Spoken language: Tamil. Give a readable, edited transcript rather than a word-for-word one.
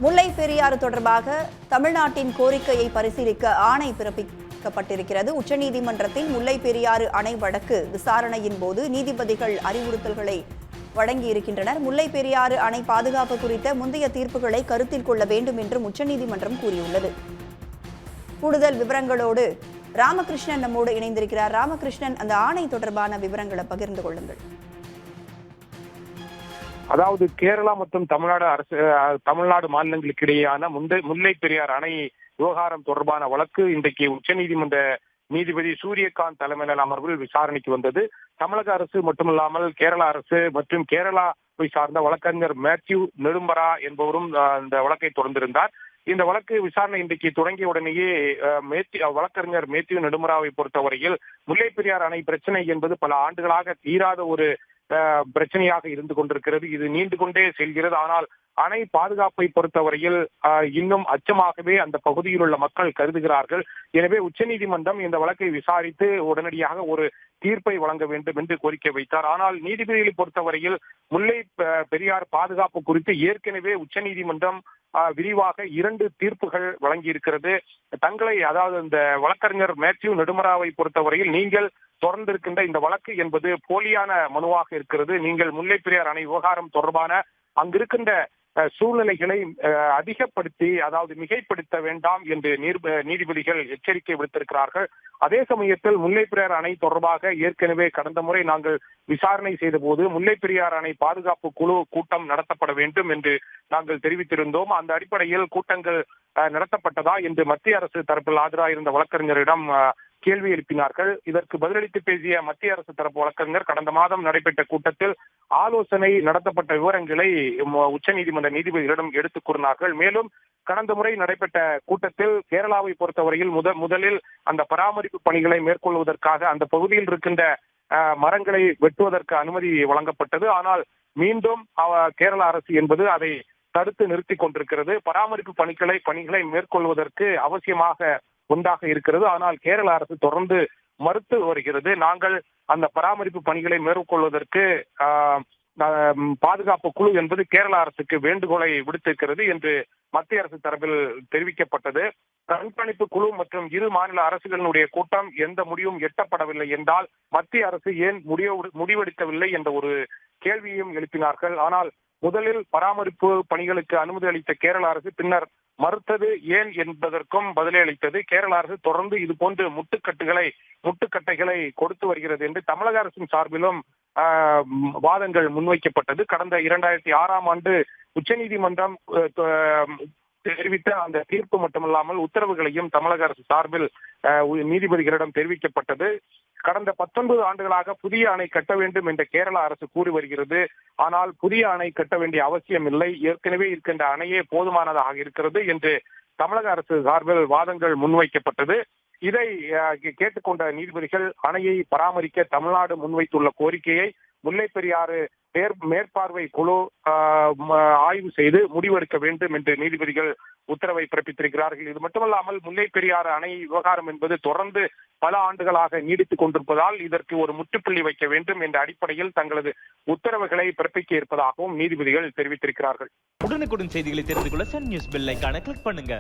முல்லை பெரியாறு தொடர்பாக தமிழ்நாட்டின் கோரிக்கையை பரிசீலிக்க ஆணை பிறப்பிக்கப்பட்டிருக்கிறது. உச்சநீதிமன்றத்தில் முல்லை பெரியாறு அணை வழக்கு விசாரணையின் போது நீதிபதிகள் அறிவுறுத்தல்களை வழங்கியிருக்கின்றனர். முல்லை பெரியாறு அணை பாதுகாப்பு குறித்த முந்தைய தீர்ப்புகளை கருத்தில் கொள்ள வேண்டும் என்றும் உச்சநீதிமன்றம் கூறியுள்ளது. கூடுதல் விவரங்களோடு ராமகிருஷ்ணன் நம்மோடு இணைந்திருக்கிறார். ராமகிருஷ்ணன், அந்த ஆணை தொடர்பான விவரங்களை பகிர்ந்து கொள்ளுங்கள். அதாவது கேரளா மற்றும் தமிழ்நாடு மாநிலங்களுக்கு இடையேயான முல்லை பெரியார் அணை விவகாரம் தொடர்பான வழக்கு இன்றைக்கு உச்சநீதிமன்ற நீதிபதி சூரியகாந்த் தலைமையிலான அமர்வில் விசாரணைக்கு வந்தது. தமிழக அரசு மட்டுமல்லாமல் கேரள அரசு மற்றும் கேரளாவை சார்ந்த வழக்கறிஞர் மேத்யூ நெடும்பரா என்பவரும் இந்த வழக்கை தொடர்ந்திருந்தார். இந்த வழக்கு விசாரணை இன்றைக்கு தொடங்கிய உடனேயே வழக்கறிஞர் மேத்யூ நெடும்பராவை பொறுத்தவரையில் முல்லை பெரியார் அணை பிரச்சனை என்பது பல ஆண்டுகளாக தீராத ஒரு பிரச்சனையாக இருந்து கொண்டிருக்கிறது. இது நீண்டு கொண்டே செல்கிறது. ஆனால் அணை பாதுகாப்பை பொறுத்தவரையில் இன்னும் அச்சமாகவே அந்த பகுதியில் உள்ள மக்கள் கருதுகிறார்கள். எனவே உச்சநீதிமன்றம் இந்த வழக்கை விசாரித்து உடனடியாக ஒரு தீர்ப்பை வழங்க வேண்டும் என்று கோரிக்கை வைத்தார். ஆனால் நீதிபதிகளை பொறுத்தவரையில் முல்லை பெரியார் பாதுகாப்பு குறித்து ஏற்கனவே உச்சநீதிமன்றம் விரிவாக 2 தீர்ப்புகள் வழங்கியிருக்கிறது. அதாவது இந்த வழக்கறிஞர் மேத்யூ நெடுமராவை பொறுத்தவரையில் நீங்கள் தொடர்ந்திருக்கின்ற இந்த வழக்கு என்பது போலியான மனுவாக இருக்கிறது. நீங்கள் முல்லை பெரியார் அணை விவகாரம் தொடர்பான அங்கிருக்கின்ற சூழ்நிலைகளை அதிகப்படுத்தி, அதாவது மிகைப்படுத்த வேண்டாம் என்று நீதிபதிகள் எச்சரிக்கை விடுத்திருக்கிறார்கள். அதே சமயத்தில் முல்லை பெரியார் அணை தொடர்பாக ஏற்கனவே கடந்த முறை நாங்கள் விசாரணை செய்த போது முல்லை பெரியார் அணை பாதுகாப்பு குழு கூட்டம் நடத்தப்பட வேண்டும் என்று நாங்கள் தெரிவித்திருந்தோம். அந்த அடிப்படையில் கூட்டங்கள் நடத்தப்பட்டதா என்று மத்திய அரசு தரப்பில் ஆஜராயிருந்த வழக்கறிஞரிடம் கேள்வி எழுப்பினார்கள். இதற்கு பதிலளித்து பேசிய மத்திய அரசு தரப்பு வழக்கறிஞர் கடந்த மாதம் நடைபெற்ற கூட்டத்தில் ஆலோசனை நடத்தப்பட்ட விவரங்களை உச்சநீதிமன்ற நீதிபதிகளிடம் எடுத்துக் கூறினார்கள். மேலும் கடந்த முறை நடைபெற்ற கூட்டத்தில் கேரளாவை பொறுத்தவரையில் முதலில் அந்த பராமரிப்பு பணிகளை மேற்கொள்வதற்காக அந்த பகுதியில் இருக்கின்ற மரங்களை வெட்டுவதற்கு அனுமதி வழங்கப்பட்டது. ஆனால் மீண்டும் கேரள அரசு என்பது அதை தடுத்து நிறுத்தி கொண்டிருக்கிறது. பராமரிப்பு பணிகளை மேற்கொள்வதற்கு அவசியமாக ஒன்றாக இருக்கிறது. ஆனால் கேரள அரசு தொடர்ந்து மறுத்து வருகிறது. நாங்கள் அந்த பராமரிப்பு பணிகளை மேற்கொள்வதற்கு பாதுகாப்பு குழு என்பது கேரள அரசுக்கு வேண்டுகோளை விடுத்திருக்கிறது என்று மத்திய அரசு தரப்பில் தெரிவிக்கப்பட்டது. கண்காணிப்பு குழு மற்றும் இரு மாநில அரசுகளினுடைய கூட்டம் எந்த முடிவும் எட்டப்படவில்லை என்றால் மத்திய அரசு ஏன் முடிவெடுக்கவில்லை என்ற ஒரு கேள்வியையும் எழுப்பினார்கள். ஆனால் முதலில் பராமரிப்பு பணிகளுக்கு அனுமதி அளித்த கேரள அரசு பின்னர் மறுத்தது ஏன் என்பதற்கும் பதிலை அளித்தது. கேரள அரசு தொடர்ந்து இது போன்று முட்டுக்கட்டைகளை கொடுத்து வருகிறது என்று தமிழக அரசின் சார்பிலும் வாதங்கள் முன்வைக்கப்பட்டது. கடந்த 2006ஆம் ஆண்டு உச்சநீதிமன்றம் தெரிவித்த அந்த தீர்ப்பு மட்டுமல்லாமல் உத்தரவுகளையும் தமிழக அரசு சார்பில் நீதிபதிகளிடம் தெரிவிக்கப்பட்டது. கடந்த 19 ஆண்டுகளாக புதிய அணை கட்ட வேண்டும் என்ற கேரள அரசு கூறி வருகிறது. ஆனால் புதிய அணை கட்ட வேண்டிய அவசியம் இல்லை, ஏற்கனவே இருக்கின்ற அணையே போதுமானதாக இருக்கிறது என்று தமிழக அரசு சார்பில் வாதங்கள் முன்வைக்கப்பட்டது. இதை கேட்டுக்கொண்ட நீதிபதிகள் அணையை பராமரிக்க தமிழ்நாடு முன்வைத்துள்ள கோரிக்கையை முல்லை பெரியாறு மேற்பார்வை குழு ஆய்வு செய்து முடிவெடுக்க வேண்டும் என்று நீதிபதிகள் உத்தரவை பிறப்பித்திருக்கிறார்கள். இது மட்டுமல்லாமல் முல்லை பெரியாறு அணை விவகாரம் என்பது தொடர்ந்து பல ஆண்டுகளாக நீடித்துக் கொண்டிருப்பதால் இதற்கு ஒரு முற்றுப்புள்ளி வைக்க வேண்டும் என்ற அடிப்படையில் தங்களது உத்தரவுகளை பிறப்பிக்க இருப்பதாகவும் நீதிபதிகள் தெரிவித்திருக்கிறார்கள். உடனுக்குடன் செய்திகளை தெரிந்து கொள்ள சன் நியூஸ் பெல் ஐகானை கிளிக் பண்ணுங்க.